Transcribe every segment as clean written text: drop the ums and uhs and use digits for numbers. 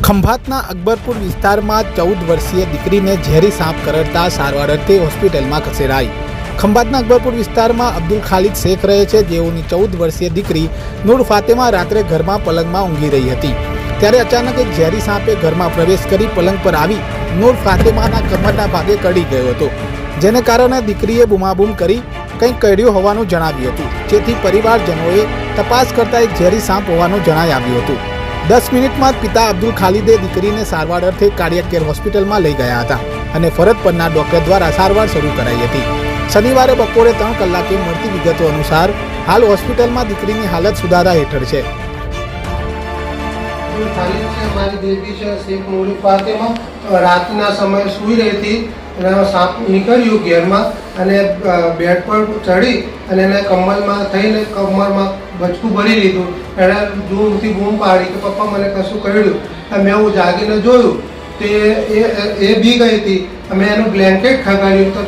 ખંભાતના અકબરપુર વિસ્તારમાં 14 વર્ષીય દીકરીને ઝેરી સાપ કરડતા સારવાર અર્થે હોસ્પિટલમાં ખસેડાઈ। ખંભાતના અકબરપુર વિસ્તારમાં અબ્દુલ ખાલિદ શેખ રહે છે, જેઓની 14 વર્ષીય દીકરી નૂર ફાતેમા રાત્રે ઘરમાં પલંગમાં ઊંઘી રહી હતી। ત્યારે અચાનક એક ઝેરી સાપે ઘરમાં પ્રવેશ કરી પલંગ પર આવી નૂર ફાતેમાના કમરના ભાગે કરડી ગયો હતો, જેને કારણે દીકરીએ બૂમાબૂમ કરી કંઈક કર્યું હોવાનું જણાવ્યું હતું, જેથી પરિવારજનોએ તપાસ કરતા એક ઝેરી સાપ હોવાનું જણાઈ આવ્યું હતું। 10 મિનિટમાં પિતા અબ્દુલ ખાલિદે દીકરીને સારવાર અર્થે કાર્ડિયાક કેર હોસ્પિટલમાં લઈ ગયા હતા અને ફરજ પરના ડોક્ટર દ્વારા સારવાર શરૂ કરાઈ હતી। શનિવારે બપોરે 3 કલાકે મળતી વિગતો અનુસાર હાલ હોસ્પિટલમાં દીકરીની હાલત સુધારા હેઠળ છે। हमारी बेबी है शेख नूर फातिमा रातना समय सुई रही थी साप निकल्યું ઘેરમાં અને બેડ પર ચડી અને એને કમરમાં થઈને કમરમાં બચકું ભરી લીધું। એણે જોરથી બૂમ પાડી કે પપ્પા મને કશું કર્યું। મેં હું જાગીને જોયું તે એ બી ગઈ હતી। અમે એનું બ્લેન્કેટ ખગાડ્યું તો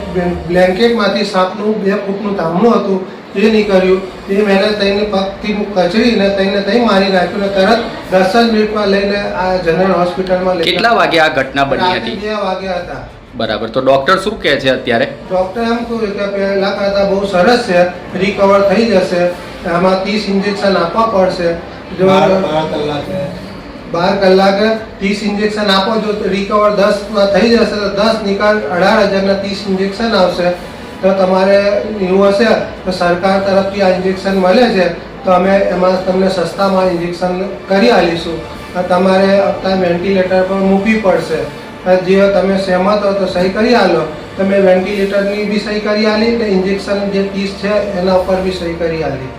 બ્લેન્કેટમાંથી સાપનું 2 ફૂટનું ધામણું હતું, એ નીકળ્યું। એ મેં તેને પગથી કચડીને તઈ મારી રાખ્યું ને તરત 10 મિનિટમાં લઈને આ જનરલ હોસ્પિટલમાં લઈ। કેટલા વાગે આ ઘટના બની હતી? 2 વાગ્યા હતા। બરાબર, તો ડોક્ટર શું કહે છે અત્યારે? ડોક્ટર એમ કહ્યું કે પહેલા કરતાં બહુ સરસ છે, રિકવર થઈ જશે। આમાં 30 ઇન્જેક્શન આપવા પડશે। જો 12 કલાકે 30 ઇન્જેક્શન આપો, જો રિકવર 10 થઈ જશે તો 10 નિકાલ 18,000ના 30 ઇન્જેક્શન આવશે। તો તમારે એવું હશે તો સરકાર તરફથી આ ઇન્જેક્શન મળે છે તો અમે એમાં તમને સસ્તામાં ઇન્જેક્શન કરી આપીશું। તમારે અત્યારે વેન્ટિલેટર પર મૂકવી પડશે। જે તમે સહેમત હો તો સહી કરી આલો। તમે વેન્ટિલેટરની બી સહી કરી આલી ને ઇન્જેક્શન જે 30 છે એના ઉપર બી સહી કરી આલી।